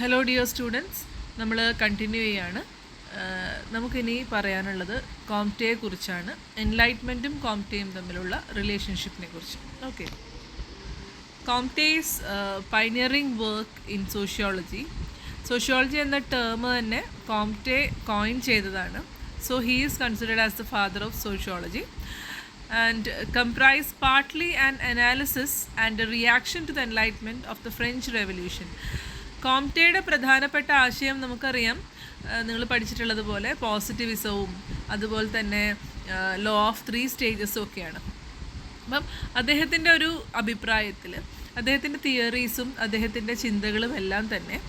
Hello dear students, നമ്മൾ continue ചെയ്യാണ്. നമുക്കിനി പറയാനുള്ളത് കോംറ്റയെ കുറിച്ചാണ്. എൻലൈറ്റ്മെൻറ്റും കോംറ്റയും തമ്മിലുള്ള റിലേഷൻഷിപ്പിനെ കുറിച്ച്. Okay, Comte's pioneering work in sociology എന്ന ടേം തന്നെ കോംറ്റെ കോയിൻ ചെയ്തതാണ്. So he is considered as the father of sociology and comprise partly an analysis and a reaction to the enlightenment of the French Revolution. കോംറ്റയുടെ പ്രധാനപ്പെട്ട ആശയം നമുക്കറിയാം, നിങ്ങൾ പഠിച്ചിട്ടുള്ളതുപോലെ പോസിറ്റിവിസവും അതുപോലെ തന്നെ law of 3 സ്റ്റേജസും ഒക്കെയാണ്. അപ്പം അദ്ദേഹത്തിൻ്റെ ഒരു അഭിപ്രായത്തിൽ അദ്ദേഹത്തിൻ്റെ തിയറീസും അദ്ദേഹത്തിൻ്റെ ചിന്തകളും എല്ലാം തന്നെ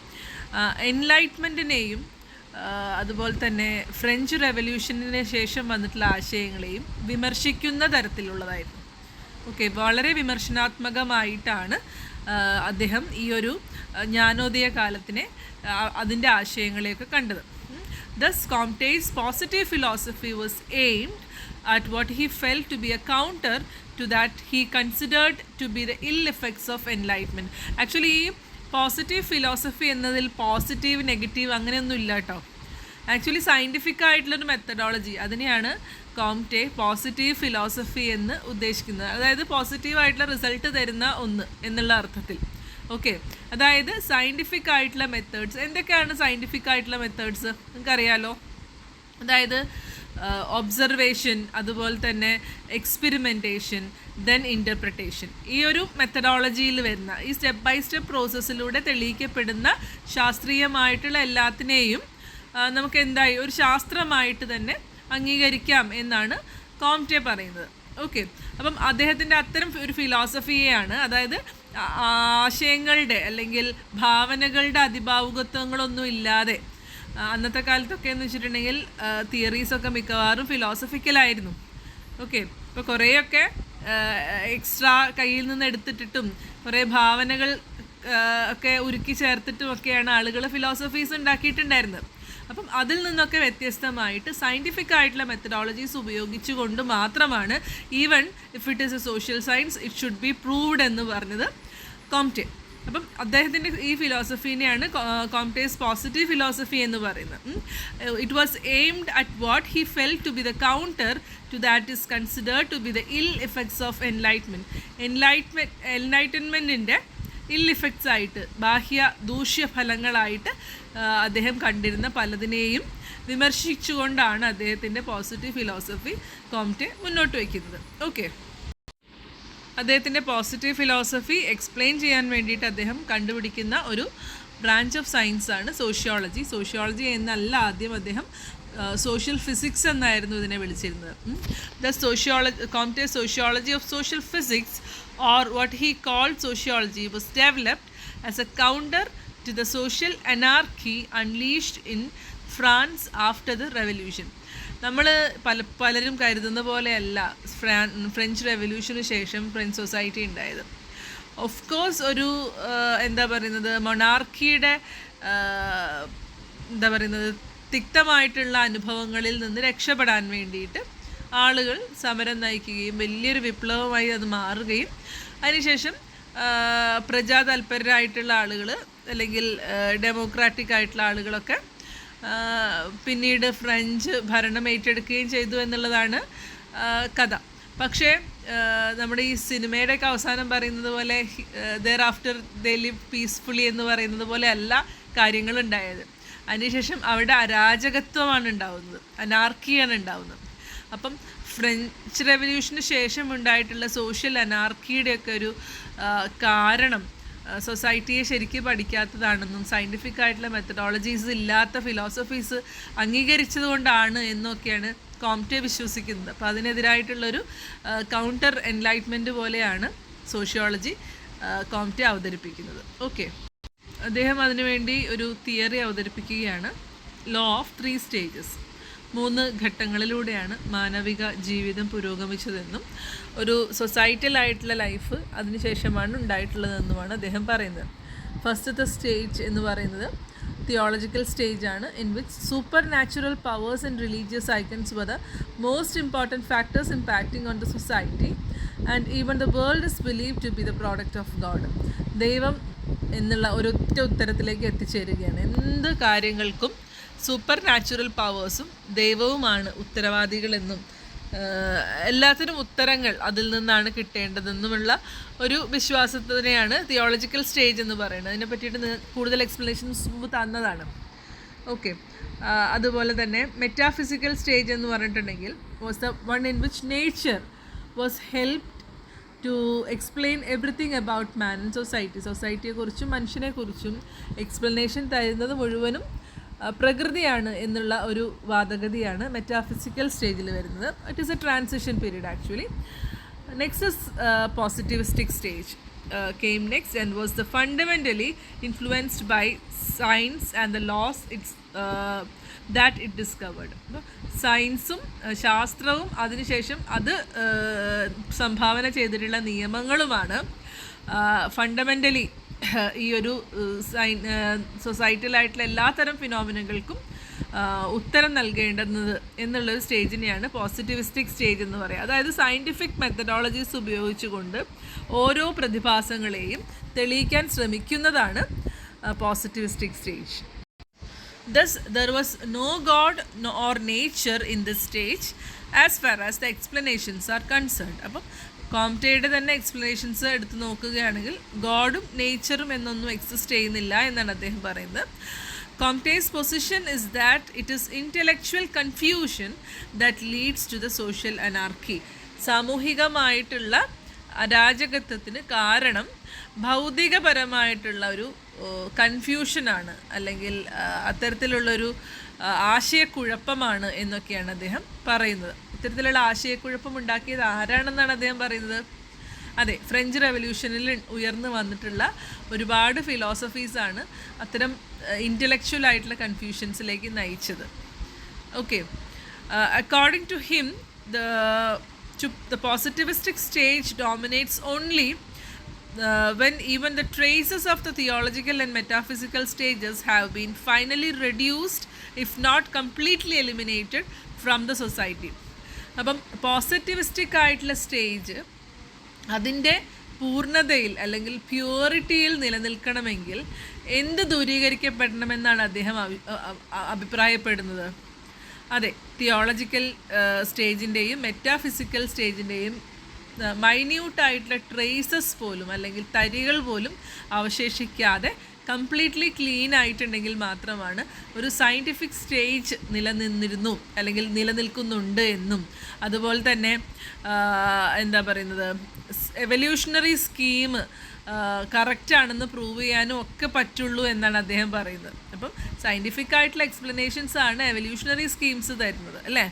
എൻലൈറ്റ്മെൻറ്റിനെയും അതുപോലെ തന്നെ ഫ്രഞ്ച് റെവല്യൂഷന് ശേഷം വന്നിട്ടുള്ള ആശയങ്ങളെയും വിമർശിക്കുന്ന തരത്തിലുള്ളതായിരുന്നു. ഓക്കെ, വളരെ വിമർശനാത്മകമായിട്ടാണ് അദ്ദേഹം ഈ ഒരു ജ്ഞാനോദയ കാലത്തിനെ അതിൻ്റെ ആശയങ്ങളെയൊക്കെ കണ്ടത്. Thus Comte's positive philosophy was aimed at what he felt to be a counter to that he considered to be the ill effects of enlightenment. Actually positive philosophy എന്നതിൽ പോസിറ്റീവ് നെഗറ്റീവ് അങ്ങനെയൊന്നും ഇല്ല കേട്ടോ. ആക്ച്വലി സയൻറ്റിഫിക് ആയിട്ടുള്ളൊരു methodology, അതിനെയാണ് Comte positive philosophy എന്ന് ഉദ്ദേശിക്കുന്നത്. അതായത് പോസിറ്റീവായിട്ടുള്ള റിസൾട്ട് തരുന്ന ഒന്ന് എന്നുള്ള അർത്ഥത്തിൽ. ഓക്കെ, അതായത് സയൻറ്റിഫിക് ആയിട്ടുള്ള മെത്തേഡ്സ്. എന്തൊക്കെയാണ് സയൻറ്റിഫിക് ആയിട്ടുള്ള മെത്തേഡ്സ് നിങ്ങൾക്കറിയാലോ. അതായത് ഒബ്സർവേഷൻ, അതുപോലെ തന്നെ എക്സ്പെരിമെൻറ്റേഷൻ, ദെൻ ഇൻ്റർപ്രിട്ടേഷൻ. ഈ ഒരു മെത്തഡോളജിയിൽ വരുന്ന ഈ സ്റ്റെപ്പ് ബൈ സ്റ്റെപ്പ് പ്രോസസ്സിലൂടെ തെളിയിക്കപ്പെടുന്ന ശാസ്ത്രീയമായിട്ടുള്ള എല്ലാത്തിനെയും നമുക്ക് എന്തായി ഒരു ശാസ്ത്രമായിട്ട് തന്നെ അംഗീകരിക്കാം എന്നാണ് കോംറ്റെ പറയുന്നത്. ഓക്കെ, അപ്പം അദ്ദേഹത്തിൻ്റെ അത്തരം ഒരു ഫിലോസഫിയെയാണ്, അതായത് ആശയങ്ങളുടെ അല്ലെങ്കിൽ ഭാവനകളുടെ അതിഭാവുകത്വങ്ങളൊന്നും ഇല്ലാതെ, അന്നത്തെ കാലത്തൊക്കെ എന്ന് വെച്ചിട്ടുണ്ടെങ്കിൽ തിയറീസൊക്കെ മിക്കവാറും ഫിലോസഫിക്കലായിരുന്നു. ഓക്കെ, ഇപ്പോൾ കുറേയൊക്കെ എക്സ്ട്രാ കയ്യിൽ നിന്ന് എടുത്തിട്ടിട്ടും കുറേ ഭാവനകൾ ഒക്കെ ഉരുക്കി ചേർത്തിട്ടും ഒക്കെയാണ് ആളുകൾ ഫിലോസഫീസ് ഉണ്ടാക്കിയിട്ടുണ്ടായിരുന്നത്. അപ്പം അതിൽ നിന്നൊക്കെ വ്യത്യസ്തമായിട്ട് സയൻറ്റിഫിക് ആയിട്ടുള്ള മെത്തഡോളജീസ് ഉപയോഗിച്ചുകൊണ്ട് മാത്രമാണ് even if it is A social science it should be proved എന്ന് പറഞ്ഞത് കോംറ്റെ. അപ്പം അദ്ദേഹത്തിൻ്റെ ഈ ഫിലോസഫീനെയാണ് കോംറ്റേസ് പോസിറ്റീവ് ഫിലോസഫി എന്ന് പറയുന്നത്. It was aimed at what he felt to be the counter to that is considered to be the ill effects of എൻലൈറ്റൻമെൻറ്റിൻ്റെ ill effects ആയിട്ട്, ബാഹ്യ ദൂഷ്യഫലങ്ങളായിട്ട് അദ്ദേഹം കണ്ടിരുന്ന പലതിനെയും വിമർശിച്ചുകൊണ്ടാണ് അദ്ദേഹത്തിൻ്റെ പോസിറ്റീവ് ഫിലോസഫി കോംറ്റെ മുന്നോട്ട് വയ്ക്കുന്നത്. ഓക്കെ, അദ്ദേഹത്തിൻ്റെ പോസിറ്റീവ് ഫിലോസഫി എക്സ്പ്ലെയിൻ ചെയ്യാൻ വേണ്ടിയിട്ട് അദ്ദേഹം കണ്ടുപിടിക്കുന്ന ഒരു ബ്രാഞ്ച് ഓഫ് സയൻസാണ് സോഷ്യോളജി. സോഷ്യോളജി എന്നല്ല ആദ്യം അദ്ദേഹം സോഷ്യൽ ഫിസിക്സ് എന്നായിരുന്നു ഇതിനെ വിളിച്ചിരുന്നത്. Comte sociology of social physics or what he called sociology was developed as a counter to the social anarchy unleashed in France after the revolution. നമ്മൾ പലരും കരുതുന്ന പോലെയല്ല ഫ്രഞ്ച് റെവല്യൂഷന് ശേഷം ഫ്രഞ്ച് സൊസൈറ്റി ഉണ്ടായത്. ഓഫ് കോഴ്സ് ഒരു എന്താ പറയുന്നത് മൊണാർക്കിയുടെ എന്താ പറയുന്നത് തിക്തമായിട്ടുള്ള അനുഭവങ്ങളിൽ നിന്ന് രക്ഷപ്പെടാൻ വേണ്ടിയിട്ട് ആളുകൾ സമരം നയിക്കുകയും വലിയൊരു വിപ്ലവമായി അത് മാറുകയും അതിനുശേഷം പ്രജാതൽപരരായിട്ടുള്ള ആളുകൾ അല്ലെങ്കിൽ ഡെമോക്രാറ്റിക് ആയിട്ടുള്ള ആളുകളൊക്കെ പിന്നീട് ഫ്രഞ്ച് ഭരണം ഏറ്റെടുക്കുകയും ചെയ്തു എന്നുള്ളതാണ് കഥ. പക്ഷേ നമ്മുടെ ഈ സിനിമയുടെയൊക്കെ അവസാനം പറയുന്നത് പോലെ thereafter they live peacefully എന്ന് പറയുന്നത് പോലെ അല്ല കാര്യങ്ങളുണ്ടായത്. അതിനുശേഷം അവിടെ അരാജകത്വമാണ് ഉണ്ടാവുന്നത്, അനാർക്കിയാണ് ഉണ്ടാവുന്നത്. അപ്പം ഫ്രഞ്ച് റെവല്യൂഷന് ശേഷം ഉണ്ടായിട്ടുള്ള സോഷ്യൽ അനാർക്കിയുടെയൊക്കെ ഒരു കാരണം സൊസൈറ്റിയെ ശരിക്കും പഠിക്കാത്തതാണെന്നും സയൻറ്റിഫിക് ആയിട്ടുള്ള മെത്തഡോളജീസ് ഇല്ലാത്ത ഫിലോസഫീസ് അംഗീകരിച്ചത് കൊണ്ടാണ് എന്നൊക്കെയാണ് കോംറ്റെ വിശ്വസിക്കുന്നത്. അപ്പോൾ അതിനെതിരായിട്ടുള്ളൊരു കൗണ്ടർ എൻലൈറ്റ്മെൻറ്റ് പോലെയാണ് സോഷ്യോളജി കോംറ്റെ അവതരിപ്പിക്കുന്നത്. ഓക്കെ, അദ്ദേഹം അതിനുവേണ്ടി ഒരു തിയറി അവതരിപ്പിക്കുകയാണ്, ലോ ഓഫ് 3 സ്റ്റേജസ്. 3 ഘട്ടങ്ങളിലൂടെയാണ് മാനവിക ജീവിതം പുരോഗമിച്ചതെന്നും ഒരു സൊസൈറ്റലായിട്ടുള്ള ലൈഫ് അതിനുശേഷമാണ് ഉണ്ടായിട്ടുള്ളതെന്നുമാണ് അദ്ദേഹം പറയുന്നത്. ഫസ്റ്റത്തെ സ്റ്റേജ് എന്ന് പറയുന്നത് തിയോളജിക്കൽ സ്റ്റേജാണ്, in which supernatural powers and religious icons were the most important factors impacting on the society and even the world is believe to be the product of God. ദൈവം എന്നുള്ള ഒരൊറ്റ ഉത്തരത്തിലേക്ക് എത്തിച്ചേരുകയാണ്. എന്ത് കാര്യങ്ങൾക്കും super natural പവേഴ്സും ദൈവവുമാണ് ഉത്തരവാദികളെന്നും എല്ലാത്തിനും ഉത്തരങ്ങൾ അതിൽ നിന്നാണ് കിട്ടേണ്ടതെന്നുമുള്ള ഒരു വിശ്വാസത്തിനെയാണ് തിയോളജിക്കൽ സ്റ്റേജ് എന്ന് പറയുന്നത്. അതിനെ പറ്റിയിട്ട് കൂടുതൽ എക്സ്പ്ലനേഷൻസ് മുമ്പ് തന്നതാണ്. ഓക്കെ, അതുപോലെ തന്നെ മെറ്റാഫിസിക്കൽ സ്റ്റേജ് എന്ന് പറഞ്ഞിട്ടുണ്ടെങ്കിൽ was the one in which nature was helped to explain everything about man and സൊസൈറ്റിയെക്കുറിച്ചും മനുഷ്യനെക്കുറിച്ചും എക്സ്പ്ലനേഷൻ തരുന്നത് മുഴുവനും പ്രകൃതിയാണ് എന്നുള്ള ഒരു വാദഗതിയാണ് മെറ്റാഫിസിക്കൽ സ്റ്റേജിൽ വരുന്നത്. It is a transition period actually. Next is positivistic stage came next and was the fundamentally influenced by science and the laws that it discovered. സയൻസും ശാസ്ത്രവും അതിനുശേഷം അത് സംഭാവന ചെയ്തിട്ടുള്ള നിയമങ്ങളുമാണ് ഫണ്ടമെൻ്റലി ഈ ഒരു സൊസൈറ്റിയിലായിട്ടുള്ള എല്ലാത്തരം ഫിനോമിനകൾക്കും ഉത്തരം നൽകേണ്ടുന്നത് എന്നുള്ളൊരു സ്റ്റേജിനെയാണ് പോസിറ്റിവിസ്റ്റിക് സ്റ്റേജ് എന്ന് പറയുക. അതായത് സയൻറ്റിഫിക് മെത്തഡോളജീസ് ഉപയോഗിച്ചുകൊണ്ട് ഓരോ പ്രതിഭാസങ്ങളെയും തെളിയിക്കാൻ ശ്രമിക്കുന്നതാണ് positivistic stage. Thus, there was no God or nature in this stage as far as the explanations are concerned. അപ്പം കോംറ്റയുടെ തന്നെ എക്സ്പ്ലനേഷൻസ് എടുത്ത് നോക്കുകയാണെങ്കിൽ ഗോഡും നേച്ചറും എന്നൊന്നും എക്സിസ്റ്റ് ചെയ്യുന്നില്ല എന്നാണ് അദ്ദേഹം പറയുന്നത്. Comte's position is that it is intellectual confusion that leads to the social anarchy. സാമൂഹികമായിട്ടുള്ള അരാജകത്വത്തിന് കാരണം ഭൗതികപരമായിട്ടുള്ള ഒരു കൺഫ്യൂഷനാണ്, അല്ലെങ്കിൽ അത്തരത്തിലുള്ളൊരു ആശയക്കുഴപ്പമാണ് എന്നൊക്കെയാണ് അദ്ദേഹം പറയുന്നത്. ഇത്തരത്തിലുള്ള ആശയക്കുഴപ്പം ഉണ്ടാക്കിയത് ആരാണെന്നാണ് അദ്ദേഹം പറയുന്നത്? അതെ, ഫ്രഞ്ച് റെവല്യൂഷനിൽ ഉയർന്നു വന്നിട്ടുള്ള ഒരുപാട് ഫിലോസഫീസാണ് അത്തരം ഇൻ്റലക്ച്വൽ ആയിട്ടുള്ള കൺഫ്യൂഷൻസിലേക്ക് നയിച്ചത്. Okay, according to him the positivistic stage dominates only when even the traces of the theological and metaphysical stages have been finally reduced, if not completely eliminated, from the society. അപ്പം positivistic ആയിട്ടുള്ള stage അതിൻ്റെ പൂർണ്ണതയിൽ അല്ലെങ്കിൽ പ്യൂരിറ്റിയിൽ നിലനിൽക്കണമെങ്കിൽ എന്ത് ദൂരീകരിക്കപ്പെടണമെന്നാണ് അദ്ദേഹം അഭിപ്രായപ്പെടുന്നത്? അതെ, theological സ്റ്റേജിൻ്റെയും metaphysical സ്റ്റേജിൻ്റെയും മൈന്യൂട്ടായിട്ടുള്ള traces പോലും അല്ലെങ്കിൽ തരികൾ പോലും അവശേഷിക്കാതെ കംപ്ലീറ്റ്ലി ക്ലീൻ ആയിട്ടുണ്ടെങ്കിൽ മാത്രമാണ് ഒരു സയൻറ്റിഫിക് സ്റ്റേജ് നിലനിന്നിരുന്നു അല്ലെങ്കിൽ നിലനിൽക്കുന്നുണ്ട് എന്നും, അതുപോലെ തന്നെ എന്താ പറയുന്നത്, എവല്യൂഷണറി സ്കീം കറക്റ്റാണെന്ന് പ്രൂവ് ചെയ്യാനും ഒക്കെ പറ്റുള്ളൂ എന്നാണ് അദ്ദേഹം പറയുന്നത്. അപ്പം സയൻറ്റിഫിക് ആയിട്ടുള്ള എക്സ്പ്ലനേഷൻസ് ആണ് എവല്യൂഷണറി സ്കീംസ് തരുന്നത്, അല്ലേ?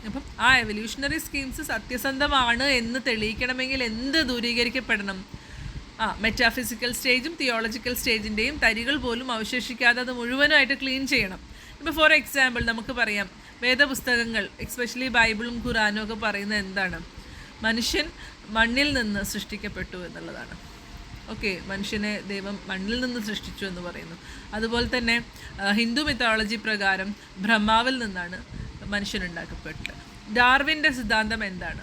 അപ്പം ആ എവല്യൂഷണറി സ്കീംസ് സത്യസന്ധമാണ് എന്ന് തെളിയിക്കണമെങ്കിൽ എന്ത് ദൂരീകരിക്കപ്പെടണം? മെറ്റാഫിസിക്കൽ സ്റ്റേജും തിയോളജിക്കൽ സ്റ്റേജിൻ്റെയും തരികൾ പോലും അവശേഷിക്കാതെ അത് മുഴുവനായിട്ട് ക്ലീൻ ചെയ്യണം. ഇപ്പോൾ ഫോർ എക്സാമ്പിൾ നമുക്ക് പറയാം, വേദപുസ്തകങ്ങൾ എക്സ്പെഷ്യലി ബൈബിളും ഖുറാനും ഒക്കെ പറയുന്നത് എന്താണ്? മനുഷ്യൻ മണ്ണിൽ നിന്ന് സൃഷ്ടിക്കപ്പെട്ടു എന്നുള്ളതാണ്. ഓക്കെ, മനുഷ്യനെ ദൈവം മണ്ണിൽ നിന്ന് സൃഷ്ടിച്ചു എന്ന് പറയുന്നു. അതുപോലെ തന്നെ ഹിന്ദു മിത്തോളജി പ്രകാരം ബ്രഹ്മാവിൽ നിന്നാണ് മനുഷ്യനുണ്ടാക്കപ്പെട്ടത്. ഡാർവിൻ്റെ സിദ്ധാന്തം എന്താണ്?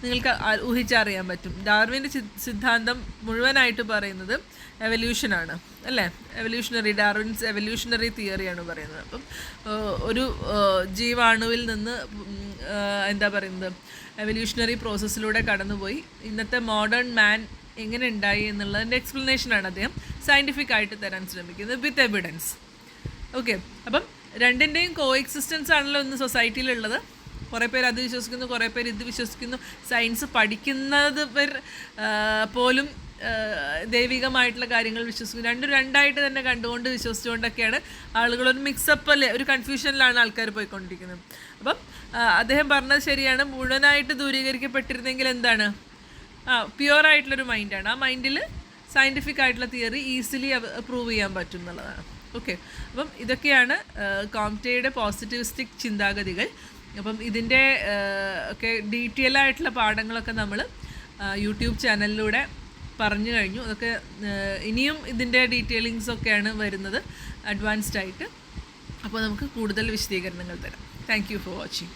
നിങ്ങൾക്ക് ഊഹിച്ചറിയാൻ പറ്റും. ഡാർവിൻ്റെ സിദ്ധാന്തം മുഴുവനായിട്ട് പറയുന്നത് എവല്യൂഷനാണ്, അല്ലേ? ഡാർവിൻസ് എവല്യൂഷണറി തിയറിയാണ് പറയുന്നത്. അപ്പം ഒരു ജീവാണുവിൽ നിന്ന് എന്താ പറയുന്നത്, എവല്യൂഷണറി പ്രോസസ്സിലൂടെ കടന്നുപോയി ഇന്നത്തെ മോഡേൺ മാൻ എങ്ങനെ ഉണ്ടായി എന്നുള്ളതിൻ്റെ എക്സ്പ്ലനേഷനാണ് അദ്ദേഹം സയൻറ്റിഫിക് ആയിട്ട് തരാൻ ശ്രമിക്കുന്നത് വിത്ത് എവിഡൻസ്. ഓക്കെ, അപ്പം രണ്ടിൻ്റെയും കോ എക്സിസ്റ്റൻസ് ആണല്ലോ ഇന്ന് സൊസൈറ്റിയിലുള്ളത്. കുറേ പേര് അത് വിശ്വസിക്കുന്നു, കുറേ പേര് ഇത് വിശ്വസിക്കുന്നു. സയൻസ് പഠിക്കുന്നത് പോലും ദൈവികമായിട്ടുള്ള കാര്യങ്ങൾ വിശ്വസിക്കുന്നു. രണ്ടും രണ്ടായിട്ട് തന്നെ കണ്ടുകൊണ്ട് വിശ്വസിച്ചുകൊണ്ടൊക്കെയാണ് ആളുകളൊരു മിക്സപ്പിൽ ഒരു കൺഫ്യൂഷനിലാണ് ആൾക്കാർ പോയിക്കൊണ്ടിരിക്കുന്നത്. അപ്പം അദ്ദേഹം പറഞ്ഞത് ശരിയാണ്. മുഴുവനായിട്ട് ദൂരീകരിക്കപ്പെട്ടിരുന്നെങ്കിൽ എന്താണ്? പ്യുവറായിട്ടുള്ളൊരു മൈൻഡാണ്. ആ മൈൻഡിൽ സയൻറ്റിഫിക് ആയിട്ടുള്ള തിയറി ഈസിലി പ്രൂവ് ചെയ്യാൻ പറ്റും എന്നുള്ളതാണ്. ഓക്കെ, അപ്പം ഇതൊക്കെയാണ് കോംറ്റയുടെ പോസിറ്റിവിസ്റ്റിക് ചിന്താഗതികൾ. അപ്പം ഇതിൻ്റെ ഒക്കെ ഡീറ്റെയിൽ ആയിട്ടുള്ള പാഠങ്ങളൊക്കെ നമ്മൾ യൂട്യൂബ് ചാനലിലൂടെ പറഞ്ഞു കഴിഞ്ഞു. അതൊക്കെ ഇനിയും ഇതിൻ്റെ ഡീറ്റെയിലിങ്സൊക്കെയാണ് വരുന്നത് അഡ്വാൻസ്ഡ് ആയിട്ട്. അപ്പോൾ നമുക്ക് കൂടുതൽ വിശദീകരണങ്ങൾ തരാം. Thank you for watching.